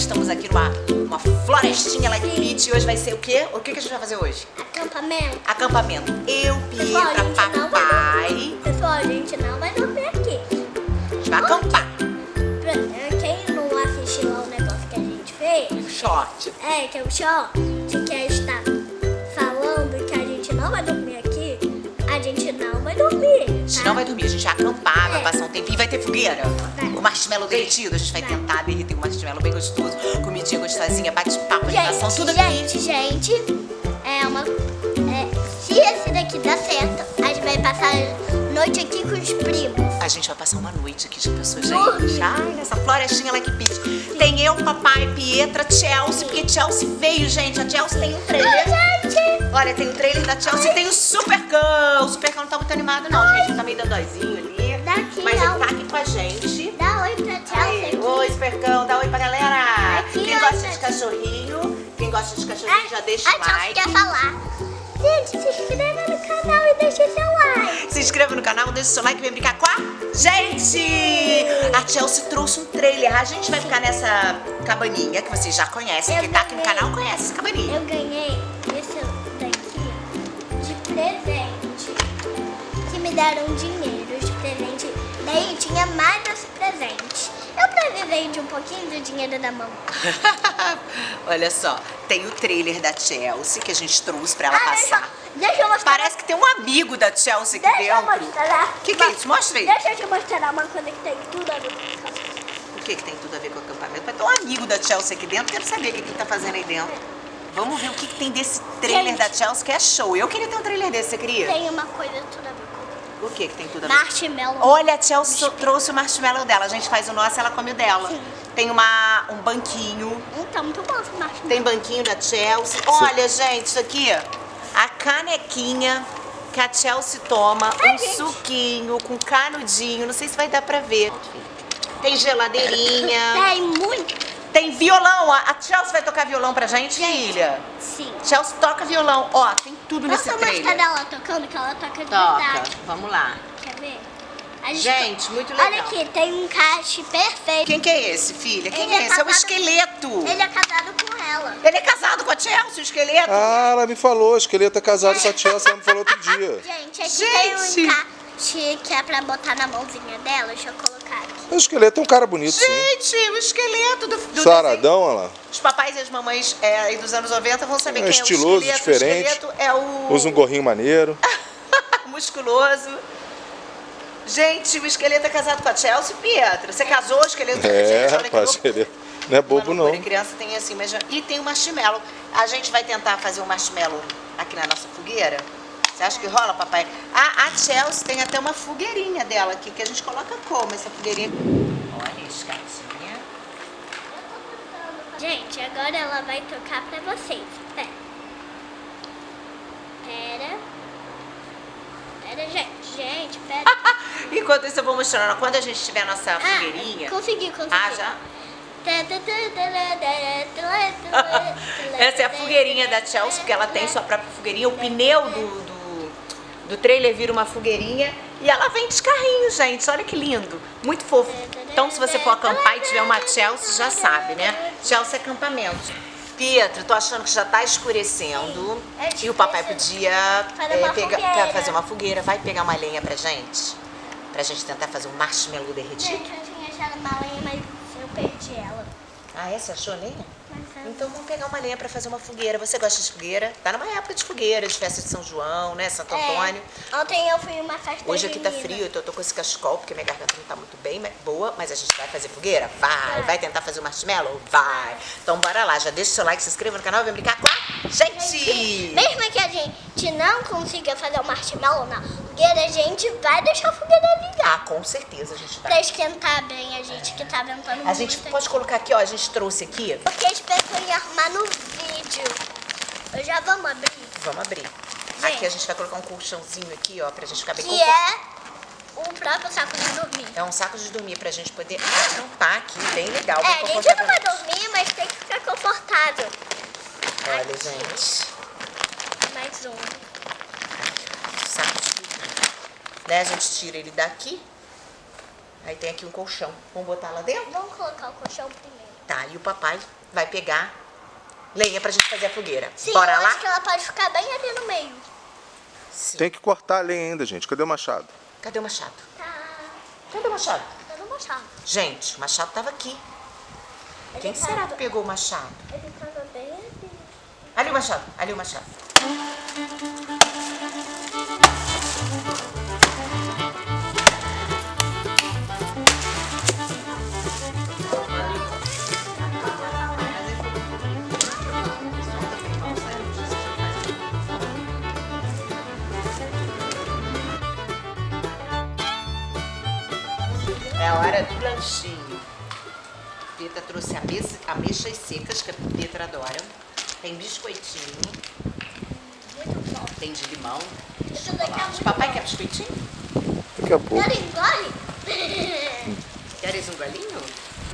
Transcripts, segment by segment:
estamos aqui numa florestinha like Beach. E hoje vai ser o quê? O que a gente vai fazer hoje? Acampamento. Acampamento. Eu, Pietra, papai. Pessoal, a gente não vai dormir aqui. A gente vai acampar. Quem não assistiu ao negócio que a gente fez... Short. Que é o short, que está falando que a gente não vai dormir aqui, a gente não vai dormir. A gente não vai dormir, a gente vai acampar, vai passar um tempinho. Vai ter fogueira? Vai. O marshmallow derretido, a gente vai tentar derreter o marshmallow bem gostoso. Comidinha gostosinha, bate-papo, animação, tudo aqui. Gente, se esse daqui dá certo, a gente vai passar a noite aqui com os primos. A gente vai passar uma noite aqui, já pensou, gente? Ai, nessa florestinha like Beach. Tem eu, papai, Pietra, Chelsea, porque Chelsea veio, gente. A Chelsea tem um trailer. Olha, tem o trailer da Chelsea e tem o Supercão. O Supercão não tá muito animado, não, gente. Ele tá meio dodóizinho ali. Mas ele tá aqui com a gente. Dá oi pra Chelsea. Aí, oi, Supercão, dá oi pra galera. Aqui, Quem ó, gosta de gente. cachorrinho, já deixa o A Chelsea like. quer falar. Gente, se inscreva no canal e deixa seu like. Se inscreva no canal, deixa o seu like e vem brincar com a gente! A Chelsea trouxe um trailer. A gente vai ficar nessa cabaninha que vocês já conhecem. Quem tá aqui no canal conhece essa cabaninha. Eu ganhei esse daqui de presente. Que me deram dinheiro de presente. Daí tinha mais esse presente. Eu precisei de um pouquinho do dinheiro da mão. Olha só, tem o trailer da Chelsea que a gente trouxe pra ela passar. Deixa eu mostrar. Parece que tem um amigo da Chelsea aqui Deixa eu dentro. mostrar. O que é isso? Mostra aí. Deixa eu te mostrar uma coisa que tem tudo a ver com isso. O que tem tudo a ver com o acampamento? Vai ter um amigo da Chelsea aqui dentro, quero saber o que ele tá fazendo aí dentro. Vamos ver o que tem desse trailer Gente. da Chelsea, que é show. Eu queria ter um trailer desse, você queria? Tem uma coisa tudo a ver com O que tem tudo a ver? marshmallow. Olha, a Chelsea trouxe o marshmallow dela. A gente faz o nosso, ela come o dela. Sim. Tem um banquinho. Então, muito bom esse marshmallow. Tem banquinho da Chelsea. Olha, gente, isso aqui, a canequinha que a Chelsea toma, Ai, um gente. suquinho com canudinho. Não sei se vai dar pra ver. Tem geladeirinha. Tem muito. Tem violão. A Chelsea vai tocar violão pra gente, filha? Sim. Chelsea toca violão. Ó, tem tudo nesse Posso mostrar trailer. dela tocando, que ela toca de Toca. verdade. Vamos lá. Quer ver? Gente, muito legal. Olha aqui, tem um encaixe perfeito. Quem que é esse, filha? Quem Ele é é esse? É o casado- esqueleto. Ele é casado com ela. Ele é casado com a Chelsea, o esqueleto? Ah, ela me falou, o esqueleto é casado com a Chelsea, ela me falou outro dia. Gente, aqui Gente. tem um encaixe que é pra botar na mãozinha dela. Deixa eu colocar aqui. O esqueleto é um cara bonito, sim. Gente, o esqueleto do desenho. Saradão, olha lá. Os papais e as mamães aí dos anos 90 vão saber É quem estiloso, é o esqueleto. diferente. O esqueleto é o Usa um gorrinho maneiro. musculoso. Gente, o esqueleto é casado com a Chelsea, Pietra. Você casou o esqueleto com a É, gente? Olha que rapaz, loucura. esqueleto. Não é bobo, Uma loucura. não. Criança tem assim, mas e tem o marshmallow. A gente vai tentar fazer um marshmallow aqui na nossa fogueira. Você acha que rola, papai? A Chelsea tem até uma fogueirinha dela aqui, que a gente coloca como essa fogueirinha? Olha, escatinha. Gente, agora ela vai tocar pra vocês. Pera. Pera, gente. Gente, pera. Enquanto isso eu vou mostrando, quando a gente tiver a nossa fogueirinha... Consegui. Ah, já? Essa é a fogueirinha da Chelsea, porque ela tem sua própria fogueirinha. O pneu do trailer vira uma fogueirinha e ela vem de carrinho, gente. Olha que lindo. Muito fofo. Então, se você for acampar e tiver uma Chelsea, já sabe, né? Chelsea é acampamento. Pietro, tô achando que já tá escurecendo. Sim. E o papai podia Fazer uma fogueira. fazer uma fogueira. Vai pegar uma lenha pra gente? Pra gente tentar fazer um marshmallow derretido. Gente, eu tinha achado uma lenha, mas eu perdi ela. Ah, é? Você achou lenha? Mas Então vamos pegar uma lenha pra fazer uma fogueira. Você gosta de fogueira? Tá numa época de fogueira, de festa de São João, né? Santo Antônio. Ontem eu fui em uma festa Hoje aqui tá junina. frio, eu tô com esse cachecol, porque minha garganta não tá muito bem, boa, mas a gente vai fazer fogueira? Vai. Vai tentar fazer o marshmallow? Vai. Então bora lá, já deixa o seu like, se inscreva no canal e vem brincar com a gente! Mesmo que a gente não consiga fazer o marshmallow na fogueira, a gente vai deixar a fogueira ligar. Ah, com certeza a gente Pra vai. esquentar bem a gente que tá ventando muito. A gente pode colocar aqui, ó, a gente trouxe aqui. Porque as pessoas iam arrumar no vídeo. Eu já vamos abrir. Vamos abrir. Aqui a gente vai colocar um colchãozinho aqui, ó, pra gente ficar bem Que confortável. é o próprio saco de dormir. É um saco de dormir pra gente poder acampar aqui, bem legal, bem A gente não vai confortável. dormir, mas tem que ficar confortável. Olha, gente. Mais um. Saco de dormir. Né? A gente tira ele daqui. Aí tem aqui um colchão. Vamos botar lá dentro? Vamos colocar o colchão primeiro. Tá, e o papai vai pegar lenha pra gente fazer a fogueira. Sim, Bora eu lá? acho que ela pode ficar bem ali no meio. Sim. Tem que cortar a lenha ainda, gente. Cadê o machado? Cadê o machado? Tá. Cadê o machado? Eu não gostava. Gente, o machado tava aqui. Quem será que pegou o machado? Ele tava bem ali. Ali o machado, ali o machado. É a hora do lanchinho. Pietra trouxe ameixas secas, que a Pietra adora. Tem biscoitinho. Muito bom. Tem de limão. Isso daqui é muito Papai bom. quer biscoitinho? Daqui a pouco. Quer engole? Queres um golinho?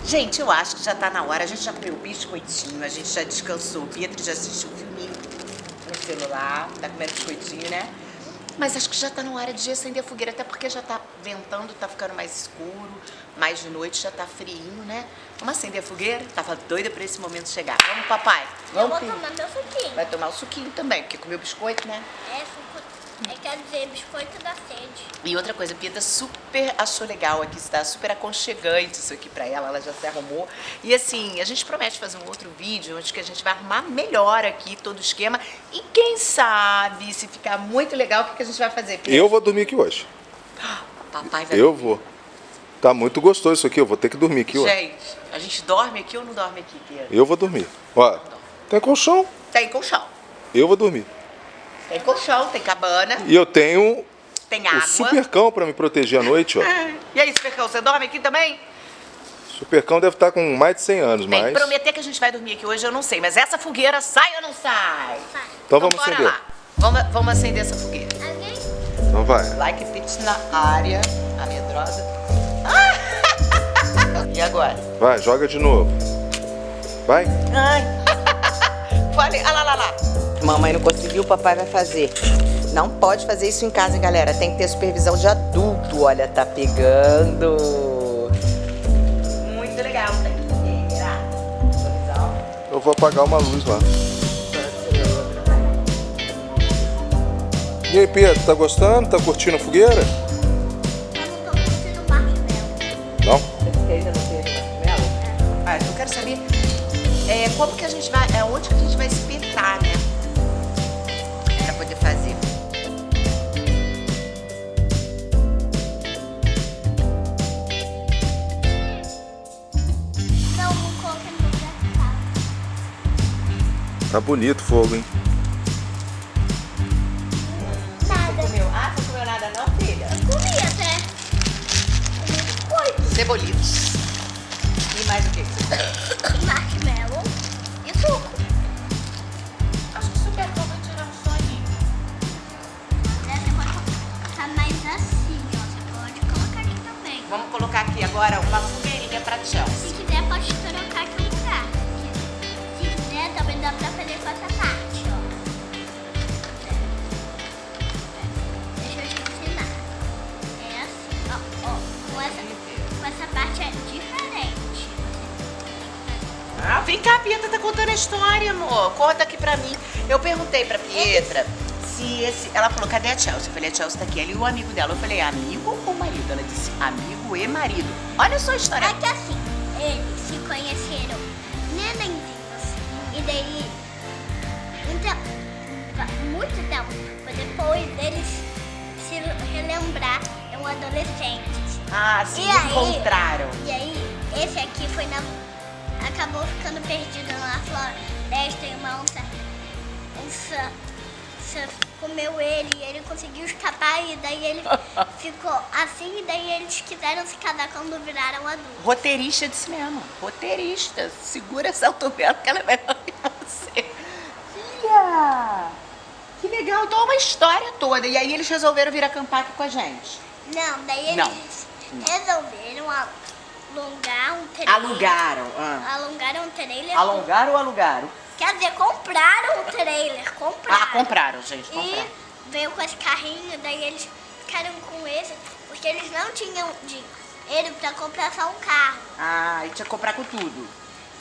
Gente, eu acho que já tá na hora. A gente já comeu biscoitinho, a gente já descansou. Pietra já assistiu o filminho no celular, tá comendo biscoitinho, né? Mas acho que já tá na hora de acender a fogueira, até porque já tá ventando, tá ficando mais escuro, mais de noite, já tá friinho, né? Vamos acender a fogueira? Tava doida pra esse momento chegar. Vamos, papai? Eu Vamos, vou filho? tomar meu suquinho. Vai tomar o suquinho também, porque comeu biscoito, né? Quer dizer, biscoito da sede. E outra coisa, a Pietra super achou legal aqui, está super aconchegante isso aqui pra ela já se arrumou. E assim, a gente promete fazer um outro vídeo onde que a gente vai arrumar melhor aqui todo o esquema. E quem sabe, se ficar muito legal, o que a gente vai fazer, Pietra? Eu vou dormir aqui hoje. Papai vai Eu vou. Tá muito gostoso isso aqui. Eu vou ter que dormir aqui hoje. Gente, a gente dorme aqui ou não dorme aqui, Pietra? Eu vou dormir. Ó, tem colchão. Tem colchão. Eu vou dormir. Tem colchão, tem cabana, E eu tenho tem o água. supercão pra me proteger à noite, ó. E aí, Supercão, você dorme aqui também? Supercão deve estar com mais de 100 anos, Bem, mas... prometer que a gente vai dormir aqui hoje eu não sei, mas essa fogueira sai ou não sai? Sai. Então vamos bora acender. lá. Vamos acender essa fogueira. Alguém? Então vai. Like Pits na área. A medrosa. E agora? Vai, joga de novo. Vai. Ai. Falei. Ah, lá. Mamãe não conseguiu, o papai vai fazer. Não pode fazer isso em casa, hein, galera? Tem que ter supervisão de adulto. Olha, tá pegando. Muito legal. Supervisão. Eu vou apagar uma luz lá. E aí, Pedro, tá gostando? Tá curtindo a fogueira? Eu não tô curtindo marshmallow. Não? Você ainda não fez marshmallow? Ah, eu quero saber como que a gente vai, onde que a gente vai espetar, né? Pra poder fazer. Não coloquei no lugar que tava. Tá bonito o fogo, hein? Nada. Ah, você comeu nada não, filha? Eu comi até. Comi biscoito. Cebolitos. E mais o que você comeu? Marshmallow e suco. Acho que o Supercão vai tirar um soninho. Você pode colocar mais assim, ó. Você pode colocar aqui também. Vamos colocar aqui agora uma fogueirinha pra Chelsea. Se quiser, pode trocar aqui o lugar. Se quiser, também dá pra fazer com essa parte, ó. Deixa eu te ensinar. É assim, ó. Com essa parte é diferente. Ah, vem cá, a Pietra tá contando a história, amor. Conta aqui pra mim. Eu perguntei pra Pietra se esse... Ela falou, cadê a Chelsea? Eu falei, a Chelsea tá aqui. Ali o amigo dela. Eu falei, amigo ou marido? Ela disse, amigo e marido. Olha só a história. É que assim, eles se conheceram nenenzinhos. E daí, então, muito tempo depois deles se relembrar, um adolescente. Ah, se E aí? encontraram. E aí, esse aqui foi acabou ficando perdido na floresta e uma onça comeu ele e ele conseguiu escapar e daí ele ficou assim e daí eles quiseram se casar quando viraram adultos. Roteirista de cinema. Roteirista. Segura essa autovela que ela vai ouvir você. Filha! Que legal. Então é uma história toda. E aí eles resolveram vir acampar aqui com a gente. Não, daí Não. eles resolveram alongar um trailer. Alugaram. Alongaram um trailer. Alongaram ou alugaram? Quer dizer, compraram o trailer. Compraram. Ah, compraram, gente. E Compraram. veio com esse carrinho, daí eles ficaram com esse, porque eles não tinham dinheiro pra comprar só um carro. Ah, e tinha que comprar com tudo.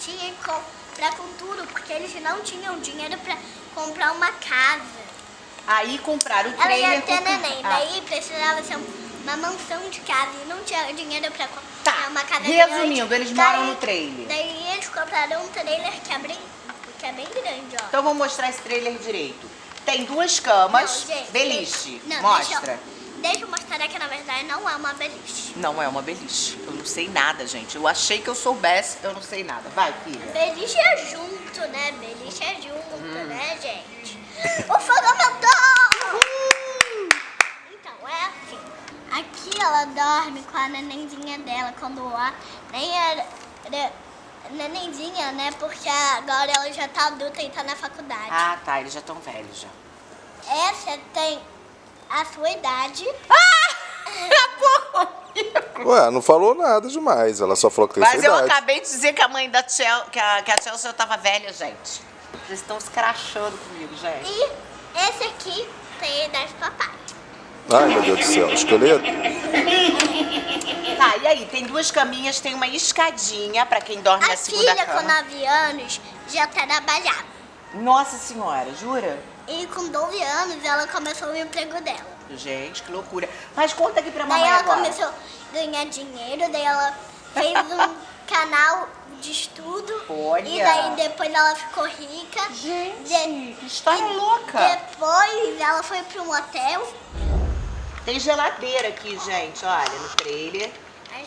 tinha que comprar com tudo, porque eles não tinham dinheiro pra comprar uma casa. Aí compraram o Ela trailer. ia ter com- neném, Ah, daí precisava ser uma mansão de casa e não tinha dinheiro pra comprar Tá, uma casa resumindo, grande. eles moram no trailer. Daí eles compraram um trailer que é bem grande, ó. Então vou mostrar esse trailer direito. Tem 2 camas, Não, gente, beliche. não, Mostra. Deixa eu mostrar que na verdade não é uma beliche. Não é uma beliche. Eu não sei nada, gente. Eu achei que eu soubesse, eu não sei nada. Vai, filha. Beliche é junto, né? Beliche é junto, né, gente? O fogo aumentou! Então, é assim. Aqui ela dorme com a nenenzinha dela, quando a nem era nenenzinha, né? Porque agora ela já tá adulta e tá na faculdade. Ah, tá. Eles já estão velhos já. Essa tem a sua idade. Acabou comigo. Ué, não falou nada demais. Ela só falou que tem Mas sua eu idade. acabei de dizer que a mãe da Chelsea, que a Chelsea tava velha, gente. Vocês estão se crachando comigo, gente. E esse aqui tem a idade do papai. Ai, meu Deus do céu. Esqueleto? Tá, e aí? Tem 2 caminhas, tem uma escadinha pra quem dorme A na segunda filha com cama. 9 anos já trabalhava. Nossa senhora, jura? E com 12 anos ela começou o emprego dela. Gente, que loucura. Mas conta aqui pra Daí mamãe ela agora. começou a ganhar dinheiro, daí ela fez um canal de estudo. Olha. E daí depois ela ficou rica. Gente, que história e louca. Depois ela foi para um hotel. Tem geladeira aqui, gente, olha, no trailer. Ai,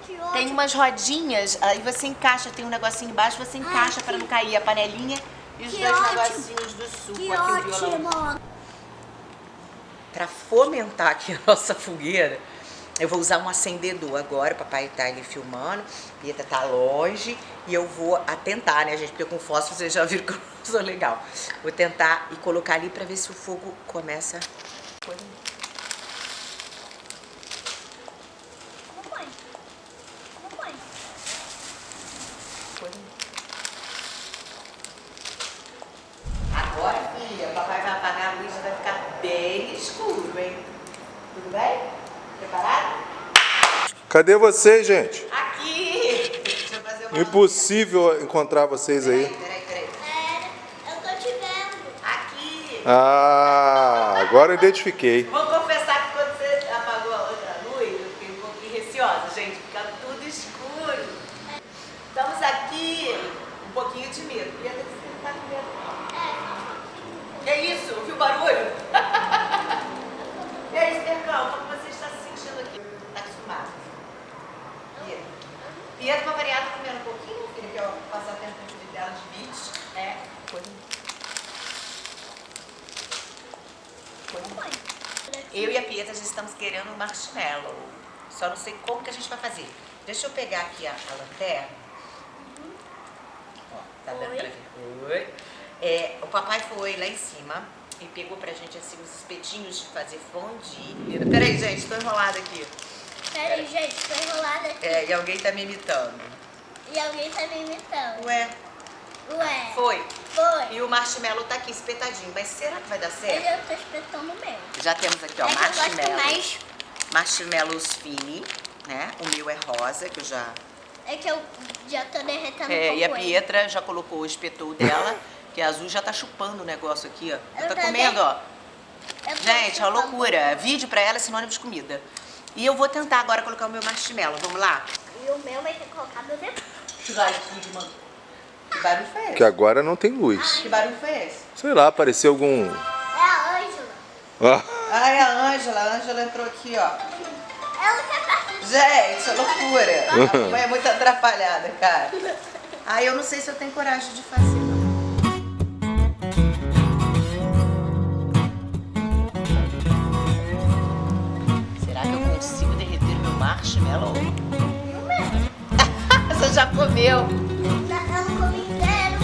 que ótimo. Tem umas rodinhas, aí você encaixa, tem um negocinho embaixo, você encaixa pra não cair a panelinha e os Que 2 ótimo. negocinhos do suco Que aqui, o violão. ótimo. Pra fomentar aqui a nossa fogueira, eu vou usar um acendedor agora. O papai tá ali filmando, a Pietra tá longe e eu vou tentar, né, gente? Porque com fósforo vocês já viram que eu não sou legal. Vou tentar e colocar ali pra ver se o fogo começa. Como foi? Como foi? Agora, filha, o papai vai apagar a luz e vai ficar bem escuro, hein? Tudo bem? Preparado? Cadê vocês, gente? Aqui! Deixa eu fazer uma... Impossível encontrar vocês aí. Peraí. Eu tô te vendo. Aqui! Ah, agora eu identifiquei. Vou confessar que quando você apagou a outra luz, eu fiquei um pouquinho receosa, gente, fica tudo escuro. Estamos aqui, um pouquinho de medo. Pietra, você não tá com medo, não. Que isso? Ouviu o barulho? E aí, Espercão, como você está se sentindo aqui? Tá acostumado? Pietra, pra variar, tá comendo um pouquinho, filha, que é o passatempo dela de vídeos. É. Eu e a Pietra já estamos querendo um marshmallow. Só não sei como que a gente vai fazer. Deixa eu pegar aqui a lanterna. Ó, tá dando pra ver? Oi. O papai foi lá em cima e pegou pra gente assim uns espetinhos de fazer fondue. Peraí, gente, tô enrolada aqui. Peraí, gente, tô enrolada aqui. E alguém tá me imitando. E alguém tá me imitando. Ué, Foi. E o marshmallow tá aqui espetadinho. Mas será que vai dar Eu certo? já tô espetando o meu. Já temos aqui, ó, É que eu gosto marshmallow. mais. Marshmallows fini, né? O meu é rosa, que eu já... É que eu já tô derretendo um pouco E a ele. Pietra já colocou o espetou dela, que a Azul já tá chupando o negócio aqui, ó. Já Eu tá também. comendo, ó. Eu tô Gente, é uma chupando. loucura. Vídeo pra ela é sinônimo de comida. E eu vou tentar agora colocar o meu marshmallow. Vamos lá? E o meu vai ser colocado depois. Que barulho foi esse? Que agora não tem luz. Que barulho foi esse? Sei lá, apareceu algum... É a Ângela. Ah, Ai, a Ângela entrou aqui, ó. Ela quer partir. Gente, é loucura. A mãe é muito atrapalhada, cara. Ai, eu não sei se eu tenho coragem de fazer, não. Será que eu consigo derreter meu marshmallow? Você já comeu? Eu não comi inteiro.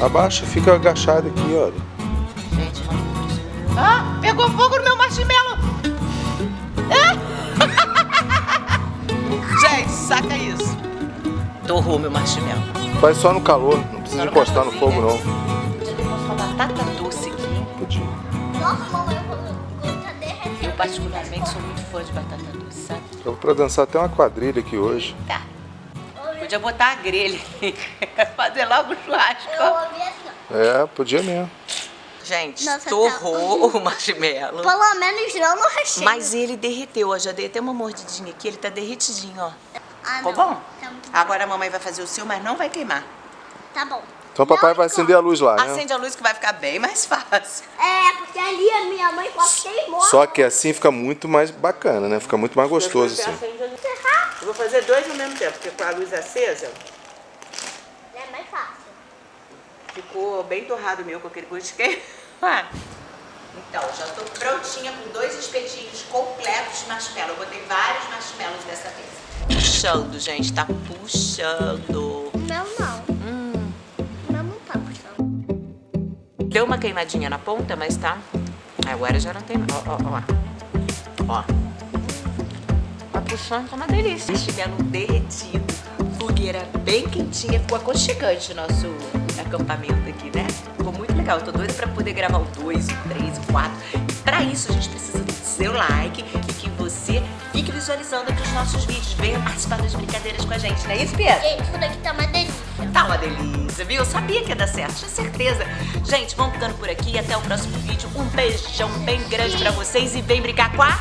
abaixa, fica agachado aqui, olha. Gente, não. Ah, pegou fogo no meu marshmallow. Gente, saca isso. Torrou meu marshmallow. Faz só no calor, não precisa encostar no fogo, não. Podia ter posto uma batata doce aqui. Podia. Nossa, mamãe, eu vou tá derretendo. E o particularmente sou muito fã de batata doce, sabe? Eu vou pra dançar até uma quadrilha aqui hoje. Tá. Podia botar a grelha, fazer logo o churrasco. Eu ouvi assim, ó. É, podia mesmo. Gente, Nossa, torrou o marshmallow. Pelo menos não no recheio. Mas ele derreteu, ó. Já dei até uma mordidinha aqui, ele tá derretidinho, ó. Ah, Ficou não. bom? Tá muito bom. Agora a mamãe vai fazer o seu, mas não vai queimar. Tá bom. Então o papai Não vai acender a luz lá, né? Acende a luz que vai ficar bem mais fácil. É, porque ali a minha mãe quase queimou. Só que assim fica muito mais bacana, né? Fica muito mais gostoso assim. Eu vou fazer dois ao mesmo tempo, porque com a luz acesa, É mais fácil. ficou bem torrado o meu com aquele gosto de queimado. Então, já tô prontinha com 2 espetinhos completos de marshmallow. Eu botei vários marshmallows dessa vez. Puxando, gente, tá puxando. O meu não. O meu não tá puxando. Deu uma queimadinha na ponta, mas tá... Agora já não tem... Ó. Tá puxando, tá uma delícia. Marshmallow derretido, fogueira bem quentinha. Ficou aconchegante o nosso acampamento aqui, né? Ficou muito legal. Eu tô doida pra poder gravar o 2, o 3, o 4. E pra isso a gente precisa do seu like e que você fique visualizando aqui os nossos vídeos. Venha participar das brincadeiras com a gente, não é isso, Pedro? Gente, isso daqui tá uma delícia. Tá uma delícia, viu? Eu sabia que ia dar certo, tinha certeza. Gente, vamos ficando por aqui. Até o próximo vídeo. Um beijão bem grande pra vocês e vem brincar com a...